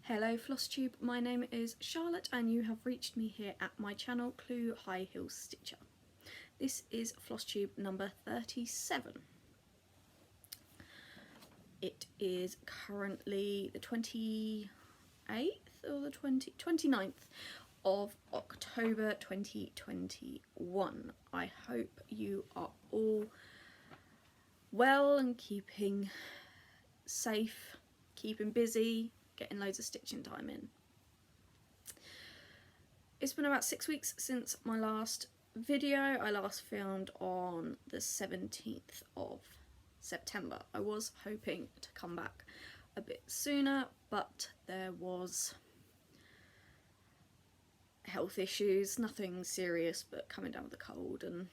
Hello Flosstube, my name is Charlotte and you have reached me here at my channel Clue High Heel Stitcher. This is Flosstube number 37. It is currently the 28th or the 29th of October 2021. I hope you are all well and keeping safe, keeping busy, getting loads of stitching time in. It's been about 6 weeks since my last video. I last filmed on the 17th of September. I was hoping to come back a bit sooner, but there was health issues, nothing serious, but coming down with the cold and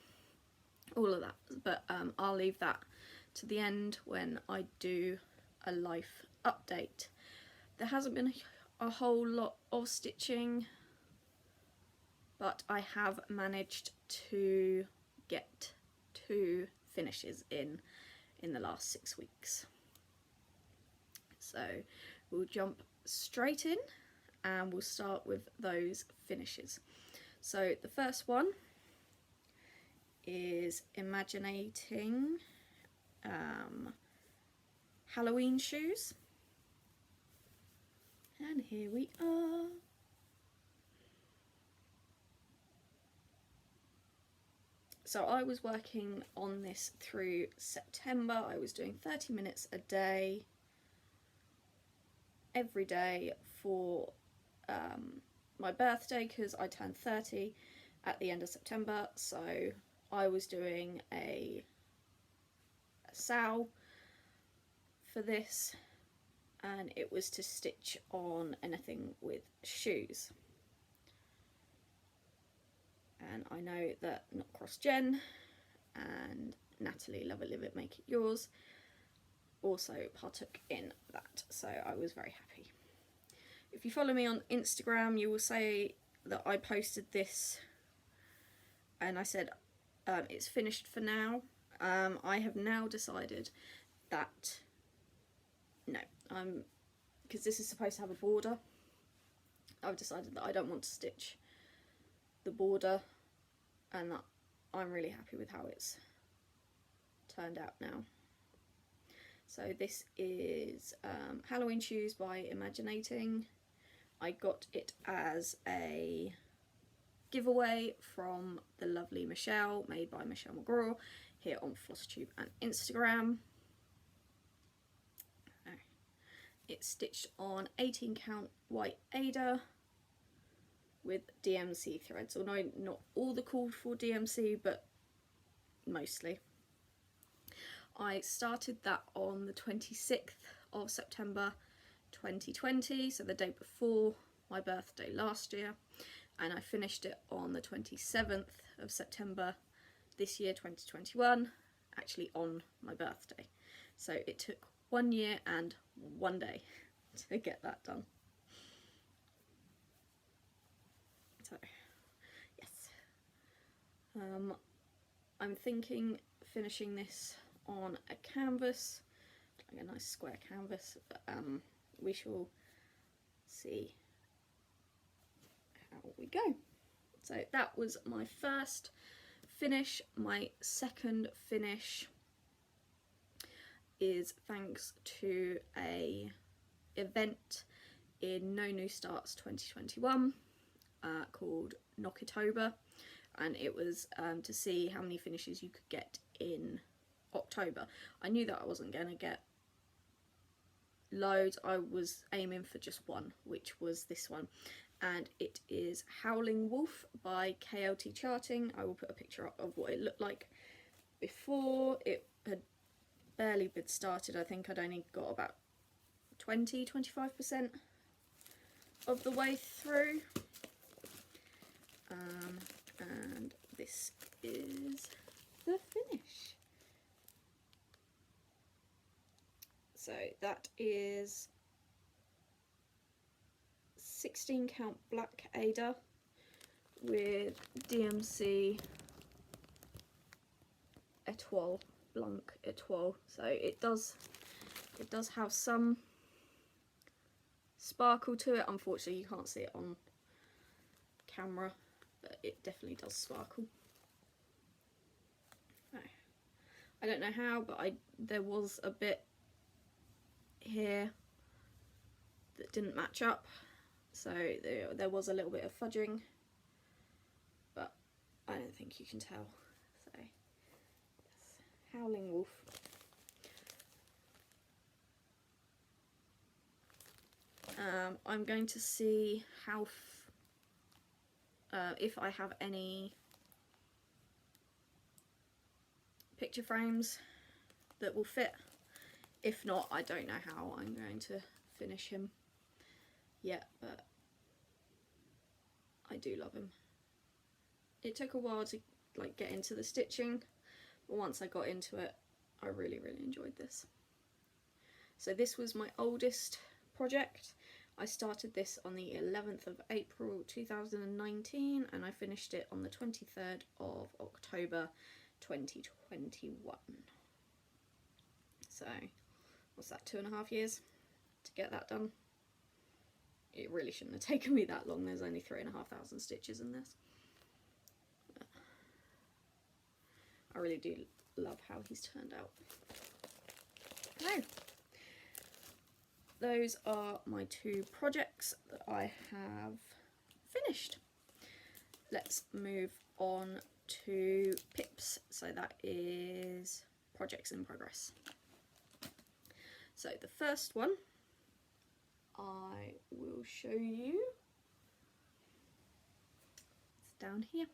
all of that. But I'll leave that to the end when I do a life update. There hasn't been a whole lot of stitching, but I have managed to get 2 finishes in the last 6 weeks. So we'll jump straight in and we'll start with those finishes. So the first one is imaginating Halloween shoes. And here we are. So I was working on this through September. I was doing 30 minutes a day, every day for my birthday, because I turned 30 at the end of September. So I was doing a sow for this, and it was to stitch on anything with shoes. And I know that Not Cross Jen and Natalie Love It Live It Make It Yours also partook in that, so I was very happy. If you follow me on Instagram, you will say that I posted this and I said it's finished for now. I have now decided that no, because this is supposed to have a border, I've decided that I don't want to stitch the border, and that I'm really happy with how it's turned out now. So this is Halloween Shoes by Imaginating. I got it as a giveaway from the lovely Michelle, made by Michelle McGraw, here on Flosstube and Instagram. It's stitched on 18 count white Ada with DMC threads, although not all the called for DMC, but mostly. I started that on the 26th of September 2020, so the day before my birthday last year, and I finished it on the 27th of September this year, 2021, actually on my birthday. So it took 1 year and 1 day to get that done. So yes, I'm thinking finishing this on a canvas, like a nice square canvas, but we shall see how we go. So that was my first finish. My second finish is thanks to a event in No New Starts 2021 called Knockitober, and it was to see how many finishes you could get in October. I knew that I wasn't going to get loads. I was aiming for just one, which was this one, and it is Howling Wolf by KLT Charting. I will put a picture up of what it looked like before. It had barely been started. I think I'd only got about 20–25% of the way through, and this is the finish. So that is 16 count black Ada with DMC Etoile, Blanc Etoile. So it does have some sparkle to it. Unfortunately you can't see it on camera, but it definitely does sparkle. I don't know how, but there was a bit here that didn't match up, so there was a little bit of fudging, but I don't think you can tell. So yes. Howling Wolf. I'm going to see how if I have any picture frames that will fit. If not, I don't know how I'm going to finish him yet, but I do love him. It took a while to like get into the stitching, but once I got into it, I really enjoyed this. So this was my oldest project. I started this on the 11th of April 2019 and I finished it on the 23rd of October 2021. So what's that, 2.5 years to get that done? It really shouldn't have taken me that long. There's only 3,500 stitches in this. I really do love how he's turned out. Oh, those are my 2 projects that I have finished. Let's move on to pips. So that is projects in progress. So the first one I will show you. It's down here.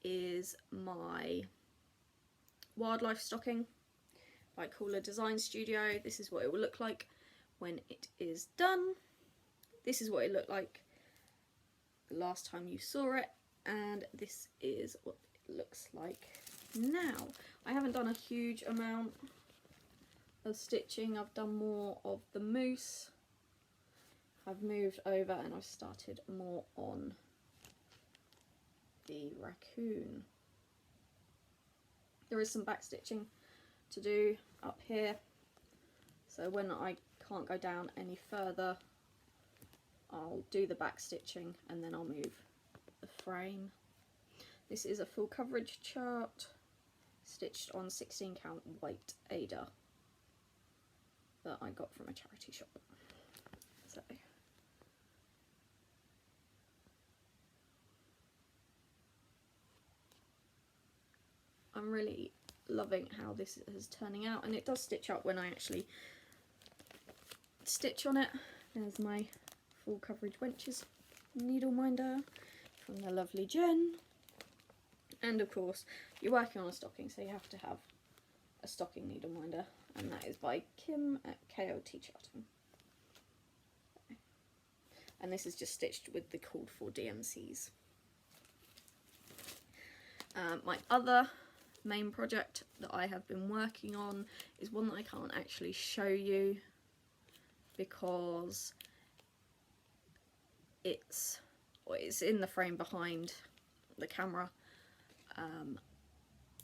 Is my wildlife stocking by Cooler Design Studio. This is what it will look like when it is done. This is what it looked like the last time you saw it, and this is what it looks like now. I haven't done a huge amount of stitching. I've done more of the moose. I've moved over and I've started more on the raccoon. There is some back stitching to do up here, so when I can't go down any further, I'll do the back stitching and then I'll move the frame. This is a full coverage chart stitched on 16 count white Ada that I got from a charity shop. So I'm really loving how this is turning out, and it does stitch up when I actually stitch on it. There's my full coverage wenches needle minder from the lovely Jen, and of course you're working on a stocking, so you have to have a stocking needle minder, and that is by Kim at KOT Charting. And this is just stitched with the called for DMCs. My other main project that I have been working on is one that I can't actually show you because it's in the frame behind the camera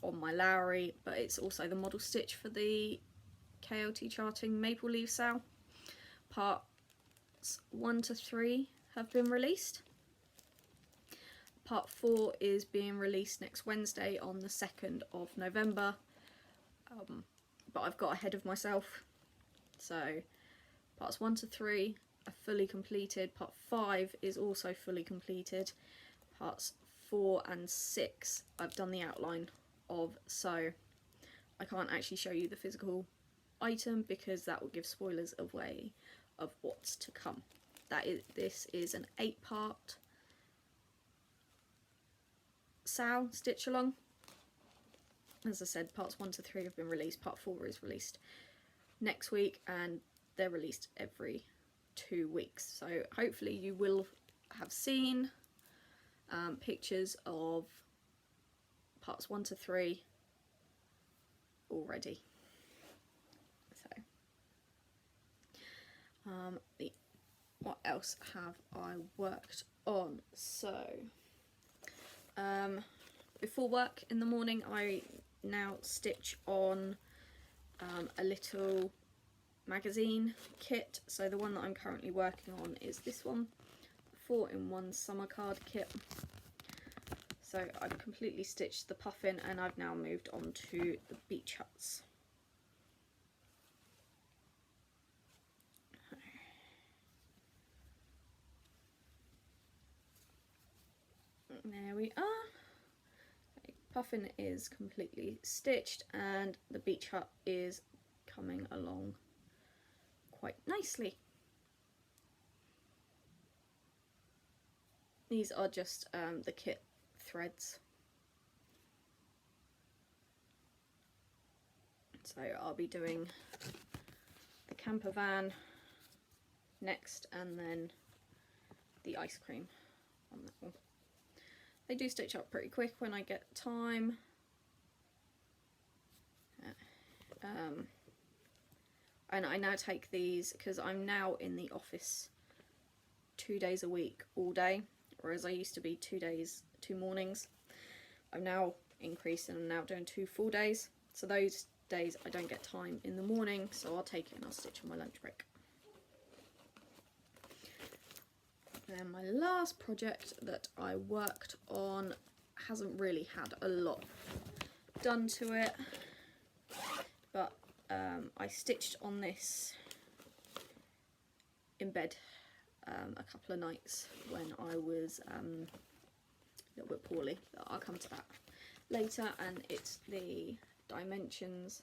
on my Lowry, but it's also the model stitch for the KOT Charting Maple Leaf Sale. Parts 1 to 3 have been released. Part 4 is being released next Wednesday on the 2nd of November, but I've got ahead of myself, so parts 1 to 3 are fully completed. Part 5 is also fully completed. Parts 4 and 6 I've done the outline of, so I can't actually show you the physical item because that will give spoilers away of what's to come. This is an 8-part Sal stitch along. As I said, parts 1 to 3 have been released. Part 4 is released next week, and they're released every 2 weeks. So hopefully you will have seen pictures of parts 1 to 3 already. So what else have I worked on? So before work in the morning I now stitch on a little magazine kit. So the one that I'm currently working on is this one, 4-in-1 summer card kit. So I've completely stitched the puffin and I've now moved on to the beach huts. There we are. Okay, puffin is completely stitched and the beach hut is coming along quite nicely. These are just the kit threads. So I'll be doing the camper van next and then the ice cream on that one. They do stitch up pretty quick when I get time. And I now take these because I'm now in the office 2 days a week all day, whereas I used to be 2 days, 2 mornings. I'm now increased and I'm now doing 2 full days. So those days I don't get time in the morning, so I'll take it and I'll stitch on my lunch break. Then my last project that I worked on hasn't really had a lot done to it, but I stitched on this in bed a couple of nights when I was a little bit poorly. I'll come to that later, and it's the Dimensions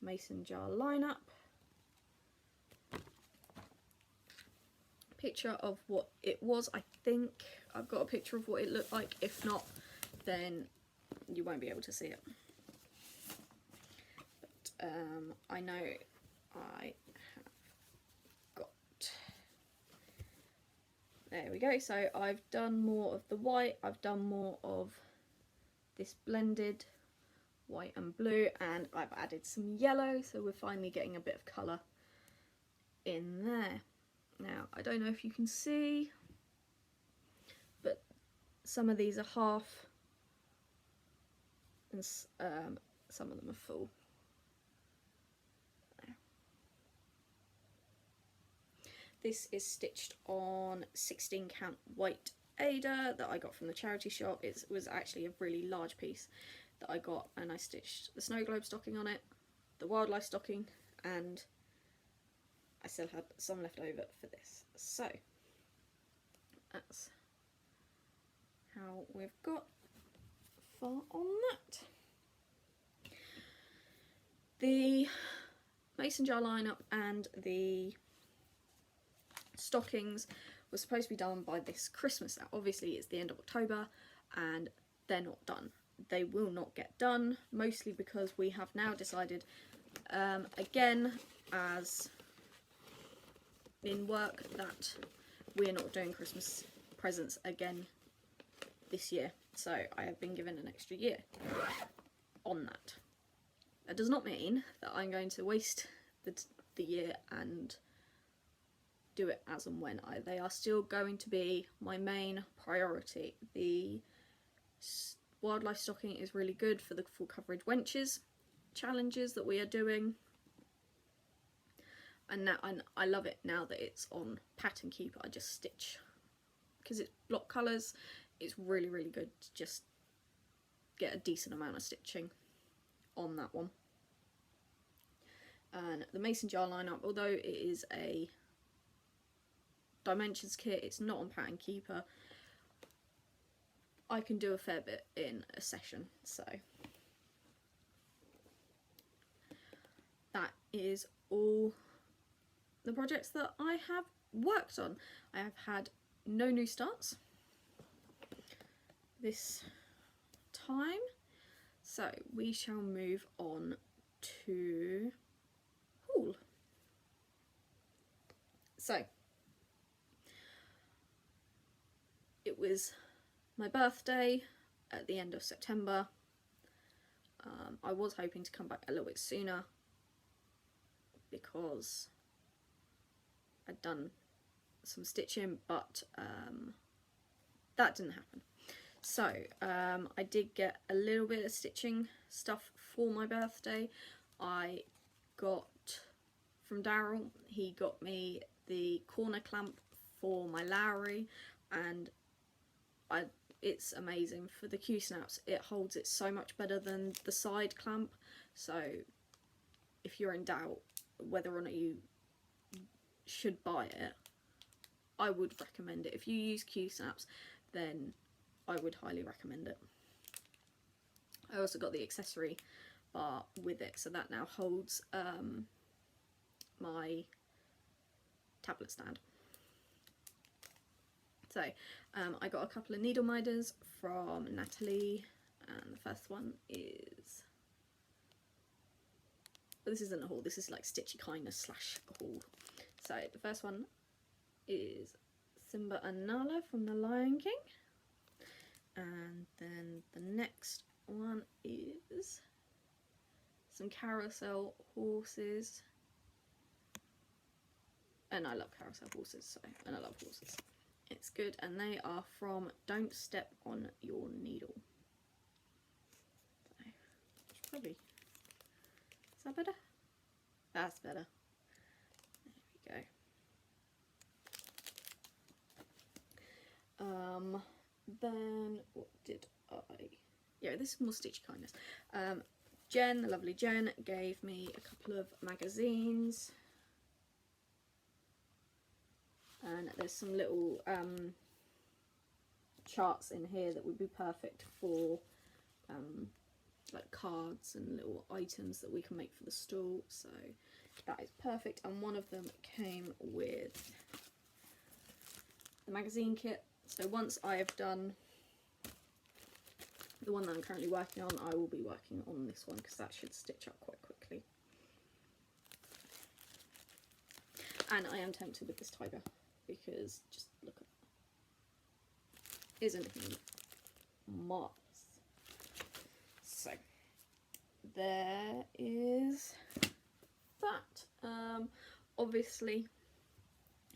mason jar lineup. Picture of what it was. I think I've got a picture of what it looked like. If not, then you won't be able to see it. But I know I have got, there we go. So I've done more of the white, I've done more of this blended white and blue, and I've added some yellow, so we're finally getting a bit of colour in there. Now, I don't know if you can see, but some of these are half and some of them are full. This is stitched on 16 count white Ada that I got from the charity shop. It was actually a really large piece that I got, and I stitched the snow globe stocking on it, the wildlife stocking, and I still had some left over for this. So that's how we've got far on that. The mason jar lineup and the stockings were supposed to be done by this Christmas. Now obviously it's the end of October and they're not done. They will not get done, mostly because we have now decided again as in work that we're not doing Christmas presents again this year. So I have been given an extra year on that. That does not mean that I'm going to waste the year and do it as and when. They are still going to be my main priority. The wildlife stocking is really good for the full coverage wenches challenges that we are doing, and now I love it now that it's on pattern keeper. I just stitch because it's block colours. It's really good to just get a decent amount of stitching on that one. And the mason jar lineup, although it is a dimensions kit, it's not on pattern keeper, I can do a fair bit in a session. So that is all the projects that I have worked on. I have had no new starts this time, so we shall move on to haul. So it was my birthday at the end of September. I was hoping to come back a little bit sooner because I'd done some stitching, but that didn't happen. So I did get a little bit of stitching stuff for my birthday. I got from Daryl. He got me the corner clamp for my Lowry, and it's amazing. For the Q-snaps, it holds it so much better than the side clamp, so if you're in doubt whether or not you should buy it, I would recommend it. If you use Q-snaps, then I would highly recommend it. I also got the accessory bar with it, so that now holds my tablet stand. So I got a couple of needle minders from Natalie, and the first one is, well, this isn't a haul, this is like Stitchy Kindness / haul. So the first one is Simba and Nala from The Lion King, and then the next one is some carousel horses, and I love carousel horses, so, and I love horses. It's good, and they are from Don't Step on Your Needle. So, probably, is that better? That's better. There we go. Then what did I? Yeah, this is more Stitchy Kindness. Jen, the lovely Jen, gave me a couple of magazines, and there's some little charts in here that would be perfect for like cards and little items that we can make for the stall, so that is perfect. And one of them came with the magazine kit, so once I have done the one that I'm currently working on, I will be working on this one because that should stitch up quite quickly. And I am tempted with this tiger because just look at it. Isn't he marvellous? So there is that. Obviously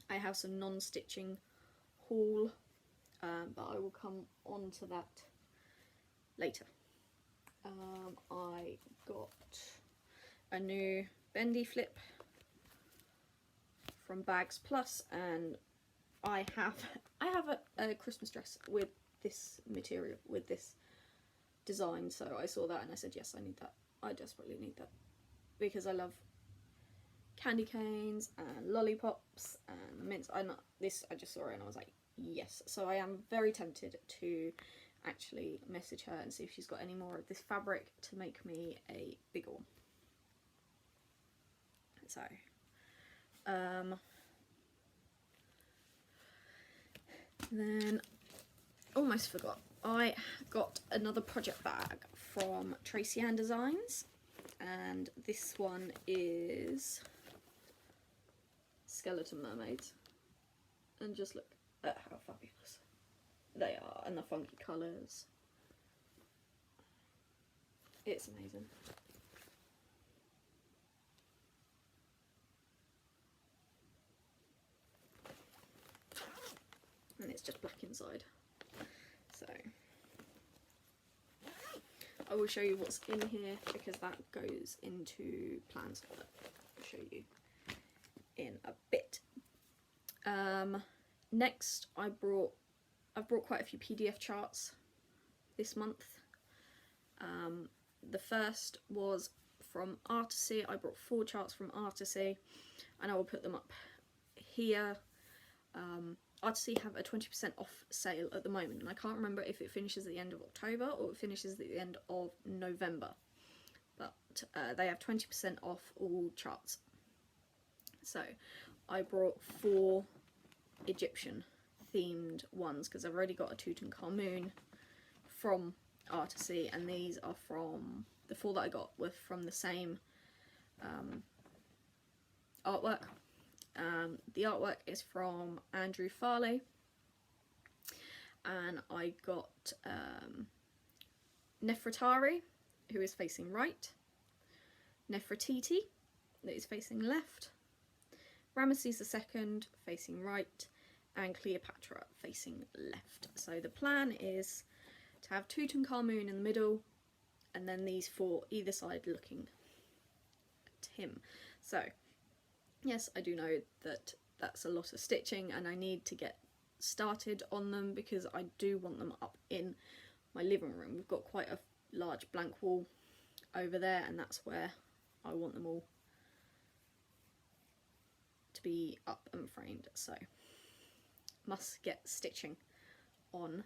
I have some non-stitching haul, but I will come on to that later. I got a new bendy flip from Bags Plus, and I have a Christmas dress with this material, with this design, so I saw that and I said yes, I need that. I desperately need that because I love candy canes and lollipops and mints. I just saw it and I was like yes. So I am very tempted to actually message her and see if she's got any more of this fabric to make me a bigger one. So then almost forgot, I got another project bag from Tracy Ann Designs, and this one is skeleton mermaids, and just look at how fabulous they are and the funky colours. It's amazing. And it's just black inside. So I will show you what's in here because that goes into plans. I'll show you in a bit. Next I've brought quite a few PDF charts this month. The first was from Artisy. I brought 4 charts from Artisy and I will put them up here. Artisy have a 20% off sale at the moment, and I can't remember if it finishes at the end of October or it finishes at the end of November, but they have 20% off all charts. So I brought 4 Egyptian themed ones because I've already got a Tutankhamun from Artisy, and these are from, the 4 that I got were from the same artwork. The artwork is from Andrew Farley, and I got Nefertari, who is facing right, Nefertiti, that is facing left, Ramesses II facing right, and Cleopatra facing left. So the plan is to have Tutankhamun in the middle, and then these 4 either side looking at him. So Yes, I do know that that's a lot of stitching and I need to get started on them because I do want them up in my living room. We've got quite a large blank wall over there and that's where I want them all to be up and framed, so must get stitching on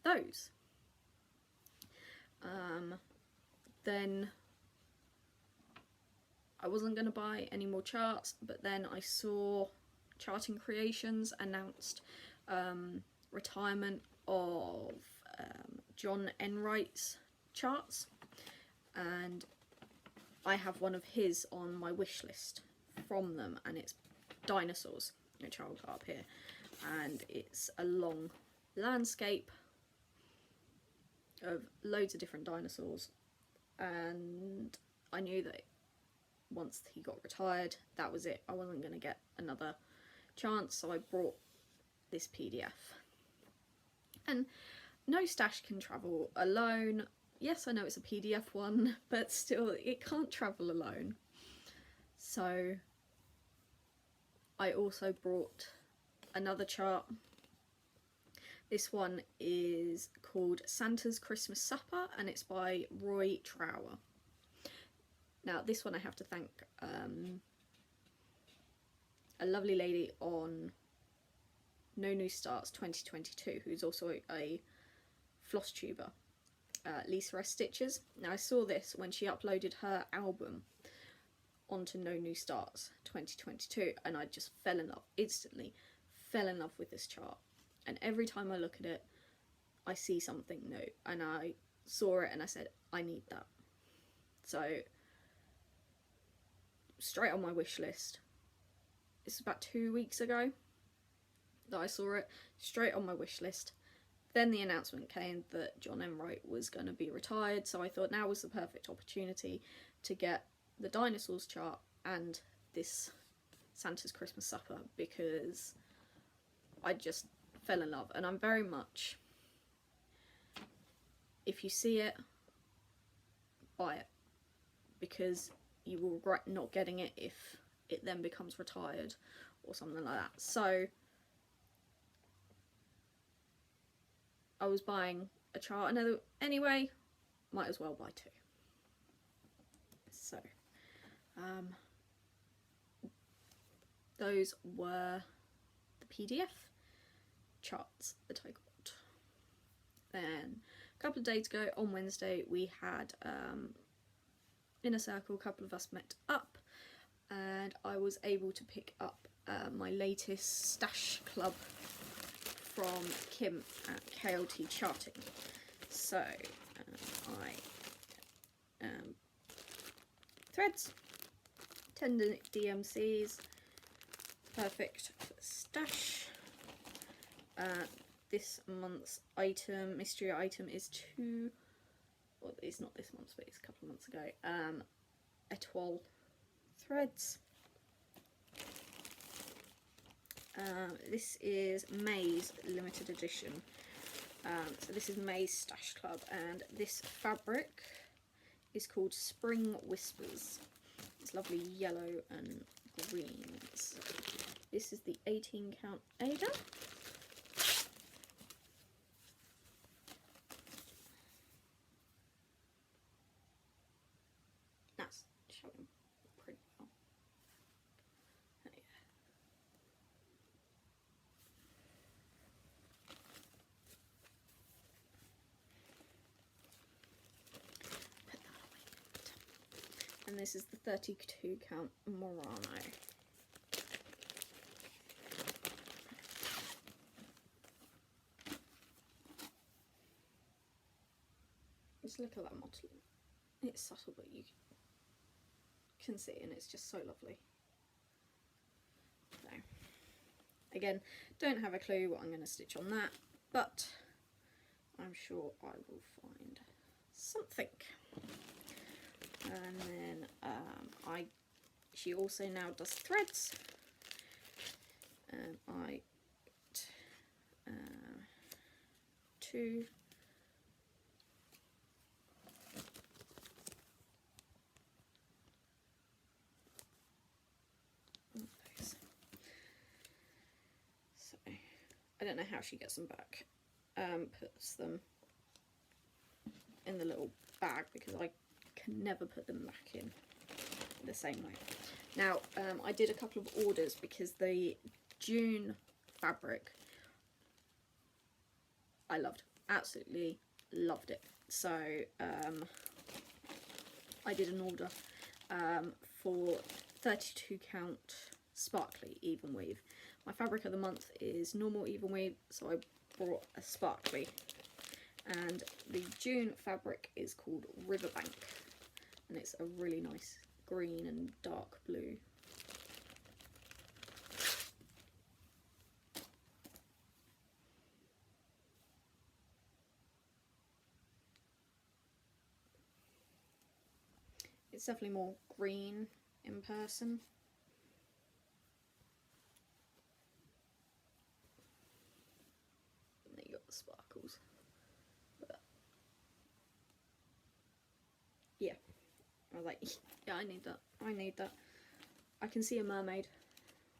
those. Then I wasn't going to buy any more charts, but then I saw Charting Creations announced retirement of John Enright's charts, and I have one of his on my wish list from them, and it's dinosaurs, a child up here, and it's a long landscape of loads of different dinosaurs, and I knew that once he got retired, that was it. I wasn't going to get another chance, so I brought this PDF. And no stash can travel alone. Yes, I know it's a PDF one, but still, it can't travel alone. So I also brought another chart. This one is called Santa's Christmas Supper, and it's by Roy Trower. Now, this one I have to thank a lovely lady on No New Starts 2022, who's also a Flosstuber, Lisa S. Stitches. Now, I saw this when she uploaded her album onto No New Starts 2022, and I just fell in love, instantly fell in love with this chart. And every time I look at it, I see something new, and I saw it and I said, I need that. So straight on my wish list. This is about 2 weeks ago that I saw it, straight on my wish list. Then the announcement came that John Enright was going to be retired, so I thought now was the perfect opportunity to get the dinosaurs chart and this Santa's Christmas Supper, because I just fell in love. And I'm very much, if you see it, buy it, because you will regret not getting it if it then becomes retired or something like that. So I was buying a chart anyway, might as well buy two. So those were the PDF charts that I got. Then a couple of days ago on Wednesday we had Inner Circle, a couple of us met up, and I was able to pick up my latest stash club from Kim at KLT Charting. So threads, tender DMCs, perfect for stash. This month's item, mystery item, is well, it's not this month's, but it's a couple of months ago, Etoile threads. This is May's limited edition. So this is May's Stash Club, and this fabric is called Spring Whispers. It's lovely yellow and greens. This is the 18 count Ada. That's showing pretty well. There you go. Put that away. And this is the 32 count Murano. Just look at that mottling. It's subtle, but you can see, and it's just so lovely. So, again, don't have a clue what I'm going to stitch on that, but I'm sure I will find something. And then she also now does threads, and I two I don't know how she gets them back. Puts them in the little bag because I can never put them back in the same way. Now, I did a couple of orders because the June fabric I loved, absolutely loved it. So I did an order for 32 count sparkly even weave. My fabric of the month is normal even weave, so I brought a sparkly, and the June fabric is called Riverbank, and it's a really nice green and dark blue. It's definitely more green in person. And there you got the sparkles. But yeah, I was like, yeah, I need that. I need that. I can see a mermaid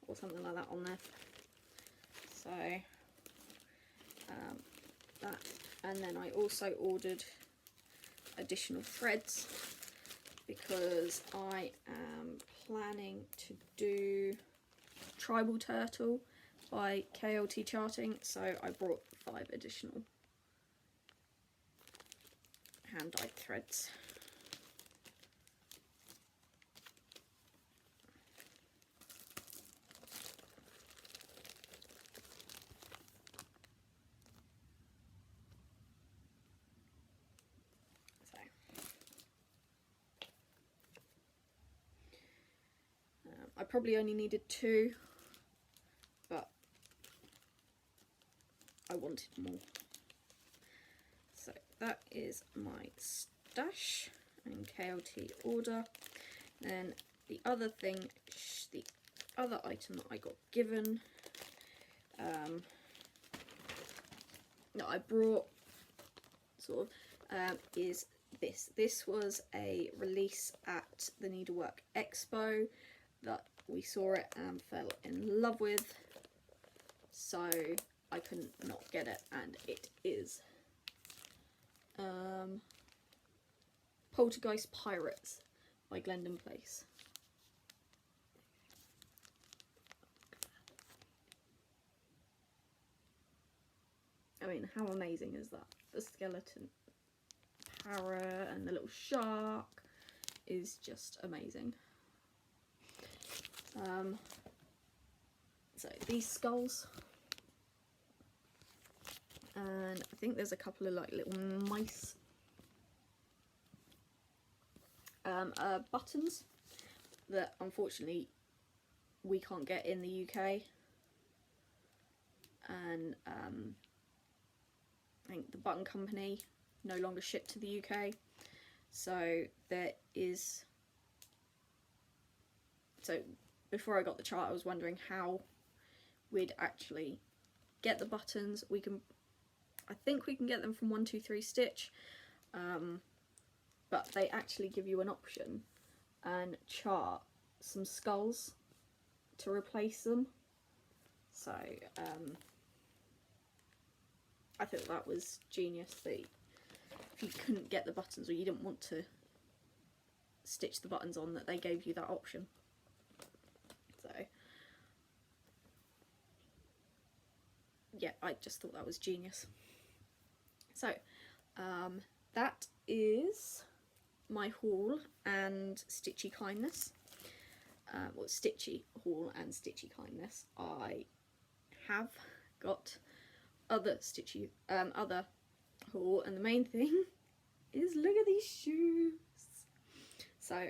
or something like that on there. So that, and then I also ordered additional threads because I am planning to do Tribal Turtle by KLT Charting, so I brought 5 additional hand-dyed threads. I probably only needed 2, but I wanted more. So that is my stash and KLT order. Then the other thing, the other item that I got given, that I brought, sort of, is this. This was a release at the Needlework Expo that we saw it and fell in love with, so I couldn't not get it, and it is Poltergeist Pirates by Glendon Place. I mean, how amazing is that? The skeleton parrot and the little shark is just amazing. So these skulls, and I think there's a couple of like little mice buttons that unfortunately we can't get in the UK, and I think the button company no longer ship to the UK, so there is, so before I got the chart I was wondering how we'd actually get the buttons. We can, I think we can get them from 123 Stitch, but they actually give you an option and chart some skulls to replace them. So I thought that was genius, that if you couldn't get the buttons or you didn't want to stitch the buttons on, that they gave you that option. So yeah, I just thought that was genius. So that is my haul and Stitchy Kindness. Well, Stitchy haul and Stitchy Kindness. I have got other Stitchy, other haul, and the main thing is look at these shoes. So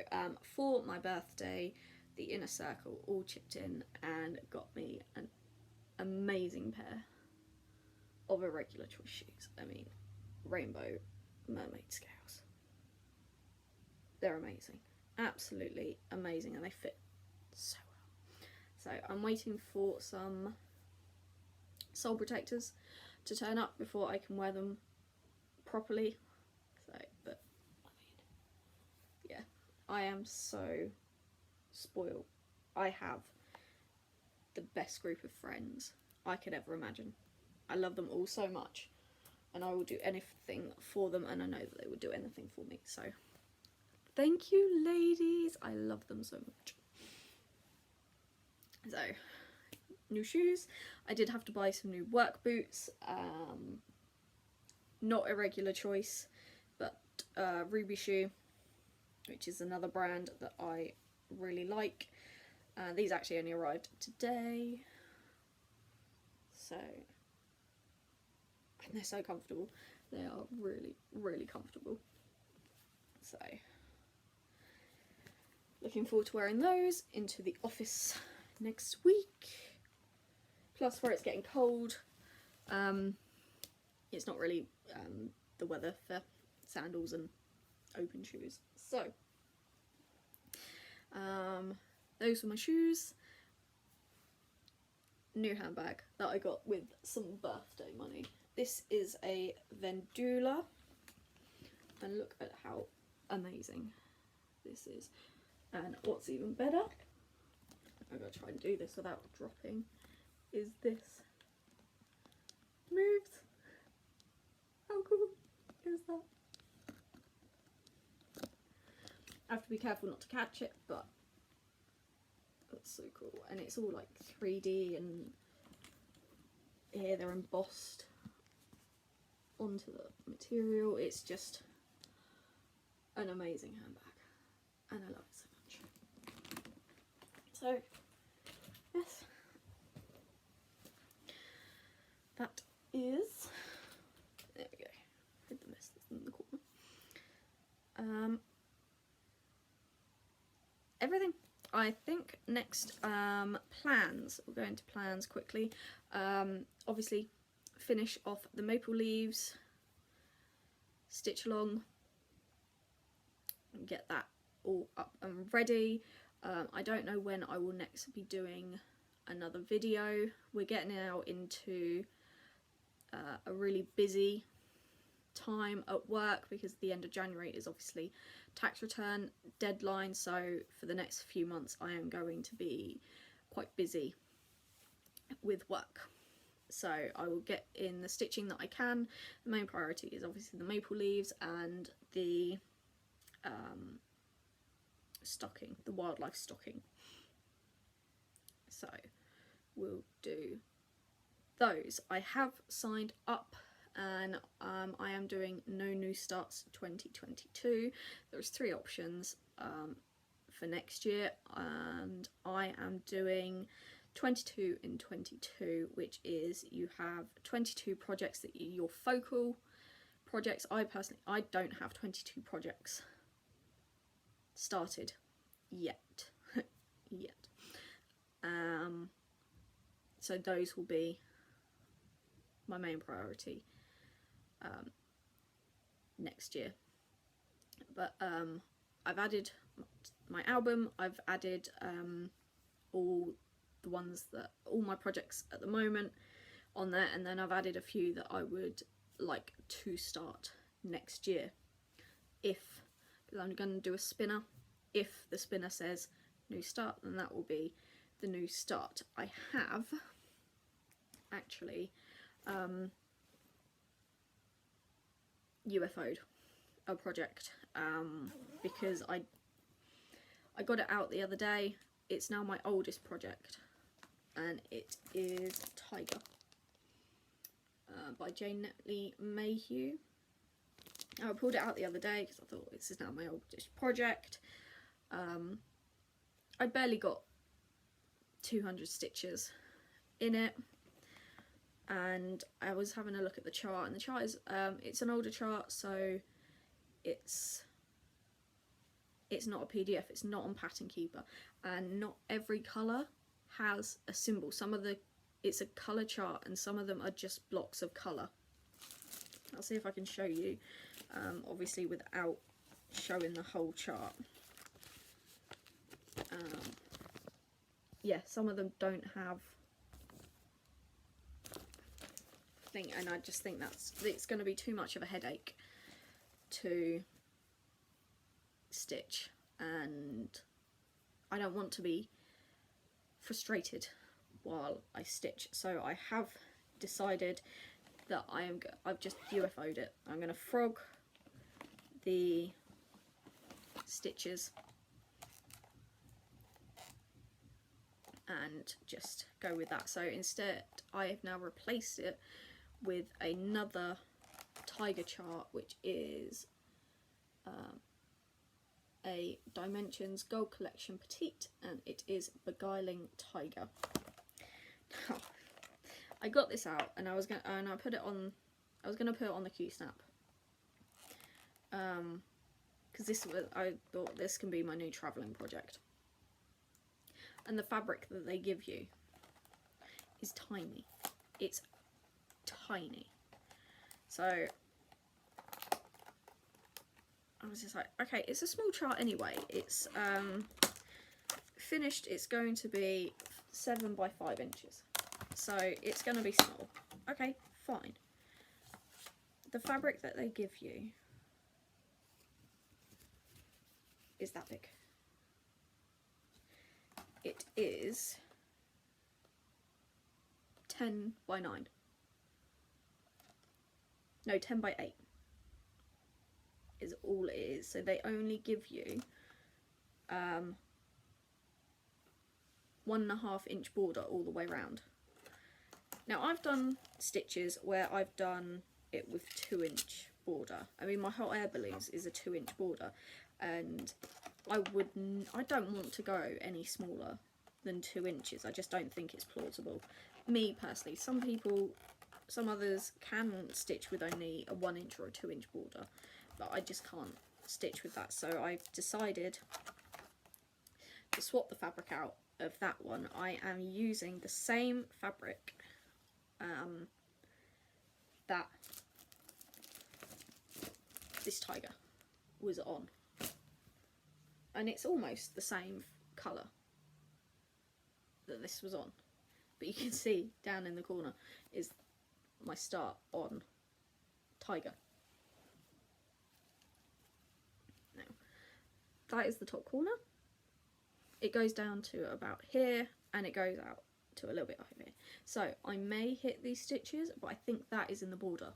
for my birthday, the Inner Circle all chipped in and got me an amazing pair of irregular choice shoes. I mean, rainbow mermaid scales. They're amazing, absolutely amazing, and they fit so well. So I'm waiting for some sole protectors to turn up before I can wear them properly. So, but I mean, yeah, I am so spoiled. I have the best group of friends I could ever imagine. I love them all so much, and I will do anything for them, and I know that they would do anything for me. So thank you, ladies. I love them so much. So, new shoes. I did have to buy some new work boots. Not a regular choice, but Ruby Shoe, which is another brand that I really like. These actually only arrived today. So, and they're so comfortable. They are really, really comfortable. So, looking forward to wearing those into the office next week. Plus, where it's getting cold, it's not really the weather for sandals and open shoes. So, those were my shoes. New handbag that I got with some birthday money. This is a Vendula, and look at how amazing this is. And what's even better, I'm going to try and do this without dropping, is this moves. How cool is that? I have to be careful not to catch it, but that's so cool. And it's all like 3D, and here they're embossed onto the material. It's just an amazing handbag, and I love it so much. So, yes, that is, there we go, hid the mess that's in the corner. Everything. I think next, plans. We'll go into plans quickly. Obviously, finish off the maple leaves, stitch along, and get that all up and ready. I don't know when I will next be doing another video. We're getting now into a really busy time at work, because the end of January is obviously tax return deadline, so for the next few months I am going to be quite busy with work. So I will get in the stitching that I can. The main priority is obviously the maple leaves and the stocking, the wildlife stocking. So we'll do those. I have signed up, and I am doing No New Starts 2022. There's 3 options for next year, and I am doing 22 in 22, which is you have 22 projects that are your focal projects. I don't have 22 projects started yet. So those will be my main priority next year. But I've added my album, I've added all my projects at the moment on there, and then I've added a few that I would like to start next year, because I'm going to do a spinner. If the spinner says new start, then that will be the new start. I have actually UFO'd a project because I got it out the other day. It's now my oldest project, and it is Tiger by Jane Netley Mayhew. I pulled it out the other day because I thought this is now my oldest project. I barely got 200 stitches in it, and I was having a look at the chart, and the chart is it's an older chart, so it's not a PDF, it's not on Pattern Keeper, and not every colour has a symbol. It's a colour chart, and some of them are just blocks of colour. I'll see if I can show you, obviously without showing the whole chart. Yeah, some of them don't have thing, and I just think it's going to be too much of a headache to stitch, and I don't want to be frustrated while I stitch. So I have decided that I've just UFO'd it. I'm going to frog the stitches and just go with that. So instead I have now replaced it with another tiger chart, which is a Dimensions Gold Collection Petite, and it is Beguiling Tiger. Now, I got this out and I was gonna put it on the Q-snap. Because I thought this can be my new travelling project. And the fabric that they give you is tiny. It's tiny. So I was just like, okay, it's a small chart anyway. It's finished, it's going to be 7 by 5 inches. So it's going to be small. Okay, fine. The fabric that they give you is that big. It is 10 by 9. No, 10 by 8 is all it is. So they only give you 1.5 inch border all the way around. Now I've done stitches where I've done it with 2 inch border. I mean, my hot air balloons is a 2 inch border, and I don't want to go any smaller than 2 inches. I just don't think it's plausible. Me personally, some others can stitch with only a 1 inch or a 2 inch border, but I just can't stitch with that. So I've decided to swap the fabric out of that one. I am using the same fabric that this tiger was on, and it's almost the same colour that this was on, but you can see down in the corner is my start on tiger. Now that is the top corner. It goes down to about here and it goes out to a little bit over here. So I may hit these stitches, but I think that is in the border.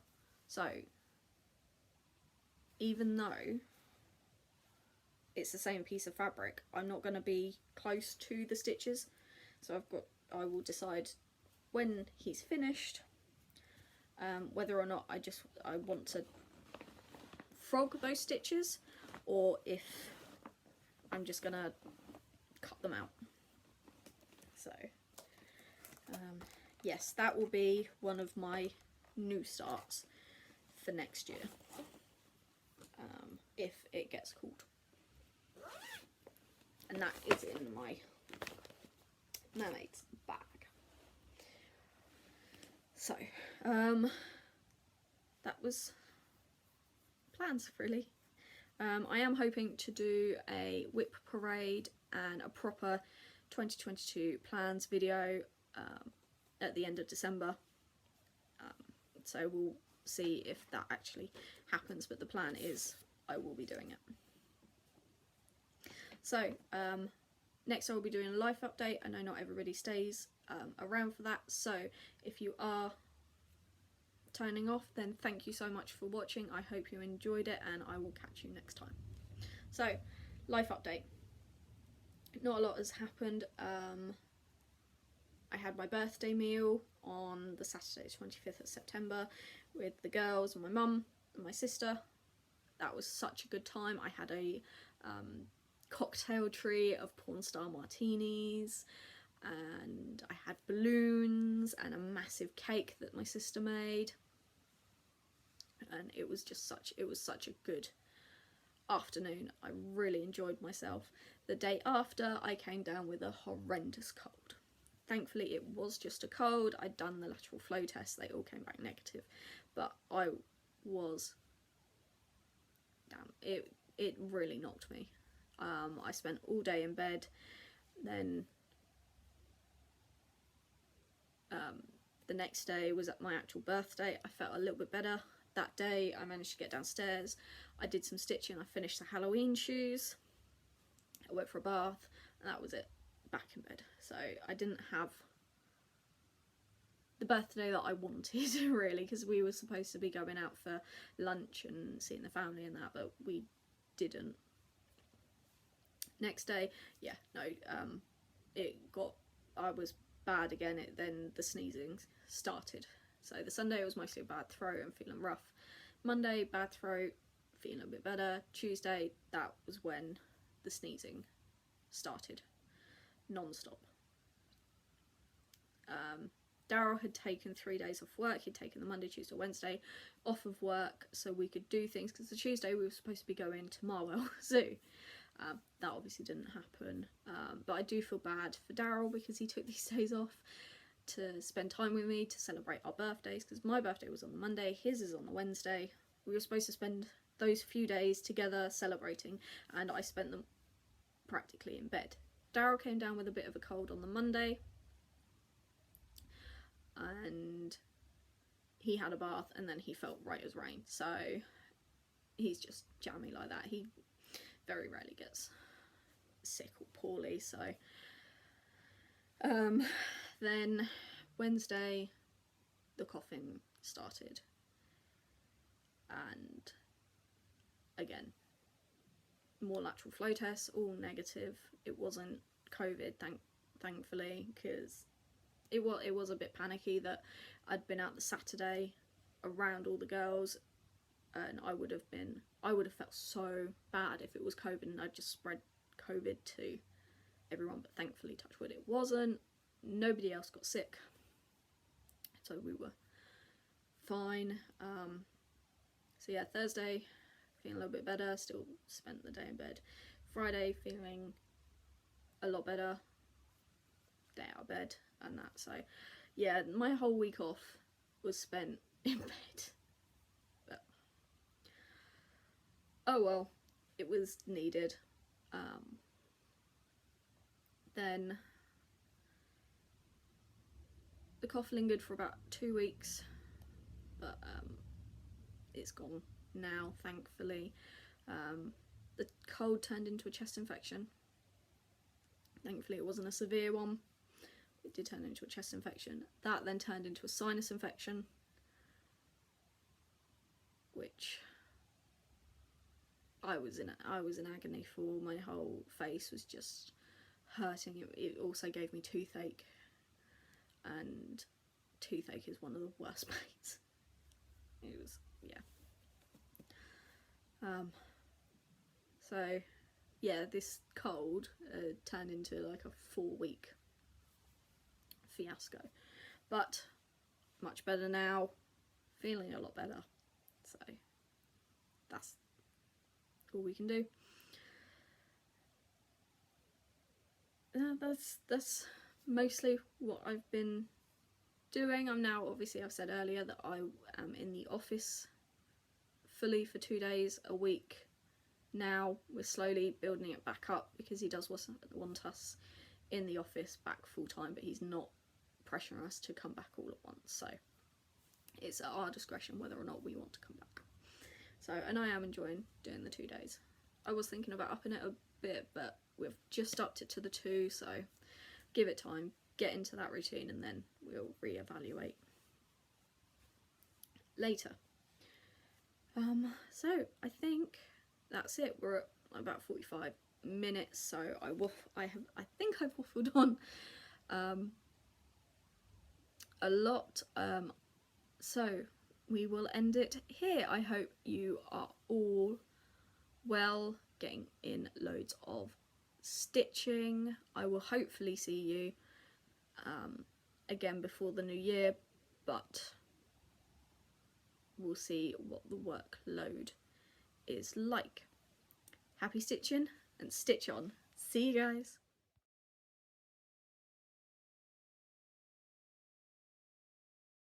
So even though it's the same piece of fabric, I'm not going to be close to the stitches. So I will decide when he's finished whether or not I want to frog those stitches, or if I'm just going to cut them out. So yes, that will be one of my new starts for next year, if it gets called. And that is in my mermaid's bag. So that was plans, really. I am hoping to do a whip parade and a proper 2022 plans video at the end of December. So we'll see if that actually happens, but the plan is I will be doing it. So next I will be doing a life update. I know not everybody stays around for that, so if you are turning off, then thank you so much for watching. I hope you enjoyed it, and I will catch you next time. So, life update. Not a lot has happened. I had my birthday meal on the Saturday 25th of September with the girls and my mum and my sister. That was such a good time. I had a cocktail tree of porn star martinis, and I had balloons and a massive cake that my sister made, and it was such a good afternoon. I really enjoyed myself. The day after, I came down with a horrendous cold. Thankfully it was just a cold. I'd done the lateral flow test, they all came back negative, but I was, it really knocked me. I spent all day in bed. Then the next day was my actual birthday. I felt a little bit better that day. I managed to get downstairs. I did some stitching. I finished the Halloween shoes. I went for a bath, and that was it. Back in bed. So I didn't have the birthday that I wanted, really, because we were supposed to be going out for lunch and seeing the family and that, but we didn't. Next day, yeah, no, I was bad again. Then the sneezing started. So the Sunday was mostly a bad throat and feeling rough. Monday, bad throat, feeling a bit better. Tuesday, that was when the sneezing started, non-stop. Daryl had taken 3 days off work. He'd taken the Monday, Tuesday, Wednesday off of work so we could do things, because the Tuesday we were supposed to be going to Marwell Zoo. That obviously didn't happen, but I do feel bad for Daryl because he took these days off to spend time with me, to celebrate our birthdays, because my birthday was on the Monday, his is on the Wednesday. We were supposed to spend those few days together celebrating, and I spent them practically in bed. Daryl came down with a bit of a cold on the Monday, and he had a bath, and then he felt right as rain. So he's just jammy like that. He very rarely gets sick or poorly. So then Wednesday the coughing started, and again, more lateral flow tests, all negative. It wasn't COVID, thankfully, because it was a bit panicky that I'd been out the Saturday around all the girls, and I would have felt so bad if it was COVID and I'd just spread COVID to everyone, but thankfully, touch wood, it wasn't. Nobody else got sick, so we were fine. So yeah, Thursday feeling a little bit better, still spent the day in bed. Friday feeling a lot better, day out of bed and that. So yeah, my whole week off was spent in bed. But oh well, it was needed. Then the cough lingered for about 2 weeks, but it's gone now, thankfully. The cold turned into a chest infection. Thankfully it wasn't a severe one. It did turn into a chest infection. That then turned into a sinus infection, which I was in agony for. My whole face was just hurting. It also gave me toothache, and toothache is one of the worst pains. It was, yeah. So yeah, this cold turned into like a 4-week fiasco, but much better now, feeling a lot better, so that's all we can do. That's mostly what I've been doing. I'm now, obviously I've said earlier that I am in the office fully for 2 days a week now. We're slowly building it back up because he does want us in the office back full time, but he's not pressuring us to come back all at once, so it's at our discretion whether or not we want to come back. So, and I am enjoying doing the 2 days. I was thinking about upping it a bit, but we've just upped it to the 2, so give it time, get into that routine, and then we'll reevaluate later. So I think that's it. We're at about 45 minutes, so I think I've waffled on a lot. So we will end it here. I hope you are all well, getting in loads of stitching. I will hopefully see you again before the new year, but we'll see what the workload is like. Happy stitching and stitch on. See you guys.